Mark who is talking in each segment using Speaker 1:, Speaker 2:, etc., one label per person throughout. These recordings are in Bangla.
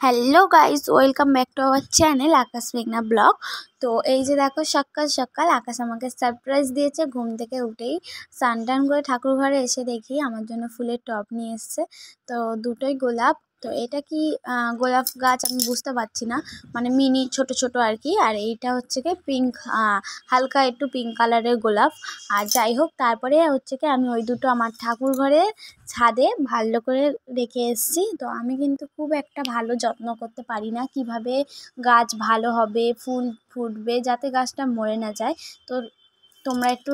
Speaker 1: Hello guys, welcome back to our channel Akash মেঘনা ব্লগ। তো এই যে দেখো, সকাল সকাল আকাশ আমাকে সারপ্রাইজ দিয়েছে। ঘুম থেকে উঠেই স্নান টান করে ঠাকুর ঘরে এসে দেখি আমার জন্য ফুলের টব নিয়ে এসছে। তো দুটোই গোলাপ। তো এটা কি গোলাপ গাছ আমি বুঝতে পারছি না, মানে মিনি ছোট ছোট আর কি। আর এইটা হচ্ছে কি পিঙ্ক, হালকা একটু পিঙ্ক কালারের গোলাপ। আর যাই হোক, তারপরে হচ্ছে কি আমি ওই দুটো আমার ঠাকুর ঘরে ছাদে ভালো করে রেখে এসেছি। তো আমি কিন্তু খুব একটা ভালো যত্ন করতে পারি না, কিভাবে গাছ ভালো হবে, ফুল ফুটবে, যাতে গাছটা মরে না যায়। তো তোমরা একটু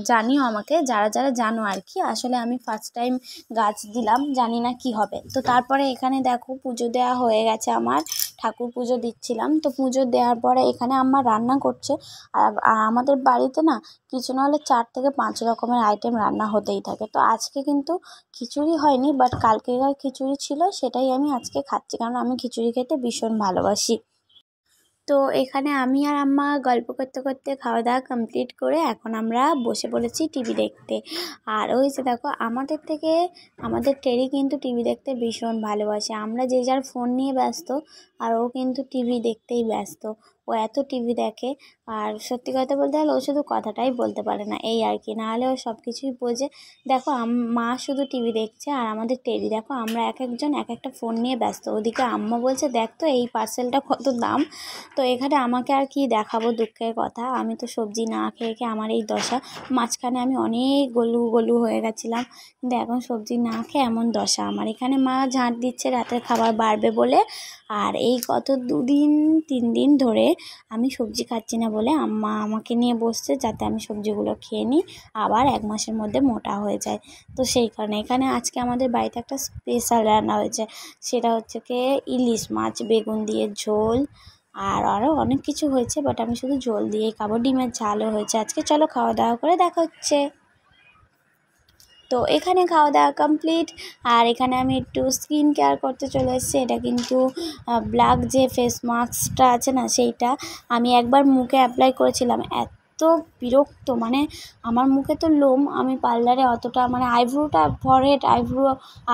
Speaker 1: জানিও আমাকে, যারা যারা জানো আর কি। আসলে আমি ফার্স্ট টাইম গাছ দিলাম, জানি না কি হবে। তো তারপরে এখানে দেখো পুজো দেওয়া হয়ে গেছে আমার, ঠাকুর পুজো দিচ্ছিলাম। তো পুজো দেওয়ার পরে এখানে আম্মা রান্না করছে। আর আমাদের বাড়িতে না কিছু না হলে 4 থেকে 5 রকমের আইটেম রান্না হতেই থাকে। তো আজকে কিন্তু খিচুড়ি হয়নি, বাট কালকেকার খিচুড়ি ছিল, সেটাই আমি আজকে খাচ্ছি, কারণ আমি খিচুড়ি খেতে ভীষণ ভালোবাসি। তো এখানে আমি আর আম্মা গল্প করতে করতে খাওয়া দাওয়া কমপ্লিট করে এখন আমরা বসে পড়েছি টিভি দেখতে। আর ওই যে দেখো, আমাদের টেরি কিন্তু টিভি দেখতে ভীষণ ভালোবাসে। আমরা যে যার ফোন নিয়ে ব্যস্ত, আর ও কিন্তু টিভি দেখতেই ব্যস্ত। ও এত টিভি দেখে। আর সত্যি কথা বলতে গেলে ও শুধু কথাটাই বলতে পারে না, এই আর কি, নাহলে ও সব কিছুই বোঝে। দেখো, মা শুধু টিভি দেখছে, আর আমাদের টেরি দেখো, আমরা এক একজন এক একটা ফোন নিয়ে ব্যস্ত। ওদিকে আম্মা বলছে, দেখ তো এই পার্সেলটা কত দাম। তো এখানে আমাকে আর কি দেখাবো, দুঃখের কথা, আমি তো সবজি না খেয়ে খেয়ে আমার এই দশা। মাঝখানে আমি অনেক গলু হয়ে গেছিলাম, কিন্তু এখন সবজি না খেয়ে এমন দশা আমার। এখানে মা ঝাঁট দিচ্ছে রাতের খাবার বাড়বে বলে। আর এই গত 2-3 দিন ধরে আমি সবজি খাচ্ছি না বলে আম্মা আমাকে নিয়ে বসছে, যাতে আমি সবজিগুলো খেয়ে নিই, আবার 1 মাসের মধ্যে মোটা হয়ে যায়। তো সেই কারণে এখানে আজকে আমাদের বাড়িতে একটা স্পেশাল রান্না হয়েছে। সেটা হচ্ছে কি ইলিশ মাছ বেগুন দিয়ে ঝোল, আর আরও অনেক কিছু হয়েছে, বাট আমি শুধু ঝোল দিয়েই খাবো। ডিমের ঝালও হয়েছে আজকে। চলো খাওয়া দাওয়া করে দেখা হচ্ছে। তো এখানে খাওয়া দাওয়া কমপ্লিট। আর এখানে আমি একটু স্কিন কেয়ার করতে চলে এসেছি। এটা কিন্তু ব্ল্যাক যে ফেস মাস্কটা আছে না, সেইটা আমি একবার মুখে অ্যাপ্লাই করেছিলাম। এত বিরক্ত, মানে আমার মুখে তো লোম, আমি পার্লারে অতটা, মানে আইব্রোটা, ফরহেড, আইব্রো,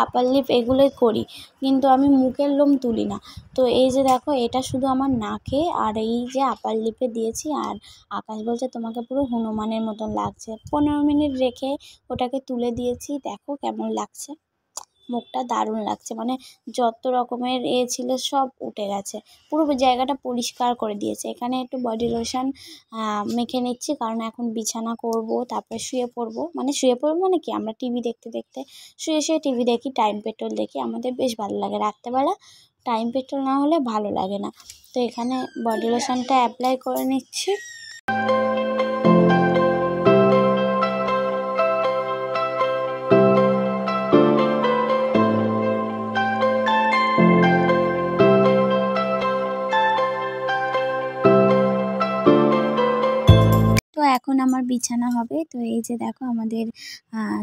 Speaker 1: আপার লিপ এগুলোই করি, কিন্তু আমি মুখের লোম তুলি না। তো এই যে দেখো, এটা শুধু আমার নাকে আর এই যে আপার লিপে দিয়েছি। আর আকাশ বলছে তোমাকে পুরো হনুমানের মতন লাগছে। 15 মিনিট রেখে ওটাকে তুলে দিয়েছি। দেখো কেমন লাগছে, মুখটা দারুণ লাগছে, মানে যত রকমের ছিল সব উঠে গেছে, পুরো জায়গাটা পরিষ্কার করে দিয়েছে। এখানে একটু বডি লোশন মেখে নিচ্ছি, কারণ এখন বিছানা করব, তারপরে শুয়ে পড়বো মানে কি, আমরা টিভি দেখতে দেখতে শুয়ে শুয়ে টিভি দেখি, টাইম পেট্রোল দেখি, আমাদের বেশ ভালো লাগে। রাত্রেবেলা টাইম পেট্রোল না হলে ভালো লাগে না। তো এখানে বডি লোশনটা অ্যাপ্লাই করে নিচ্ছি। তো এখন আমার বিছানা হবে। তো এই যে দেখো, আমাদের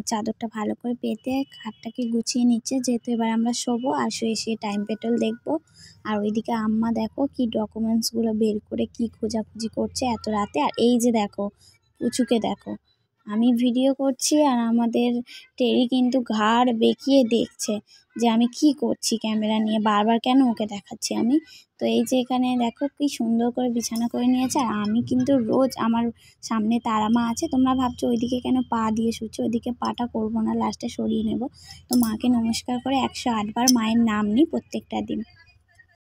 Speaker 1: চাদরটা ভালো করে পেতে খাটটাকে গুছিয়ে নিচ্ছে, যেহেতু এবার আমরা শোবো। আর শুয়ে শুয়ে টাইম পেট্রোল দেখবো। আর ওইদিকে আম্মা দেখো কি ডকুমেন্টসগুলো বের করে কি খোঁজাখুঁজি করছে এত রাতে। আর এই যে দেখো, পুচুকে দেখো, আমি ভিডিও করছি আর আমাদের টেরি কিন্তু ঘাড় বেঁকিয়ে দেখছে যে আমি কি করছি ক্যামেরা নিয়ে, বারবার কেন ওকে দেখাচ্ছি আমি। তো এই যে এখানে দেখো কি সুন্দর করে বিছানা করে নিয়েছে। আর আমি কিন্তু রোজ, আমার সামনে তারা মা আছে, তোমরা ভাবছো ওইদিকে কেন পা দিয়ে শুচ্ছে, ওইদিকে পাটা করবো না, লাস্টে সরিয়ে নেব। তো মাকে নমস্কার করে 108 বার মায়ের নাম নিই প্রত্যেকটা দিন।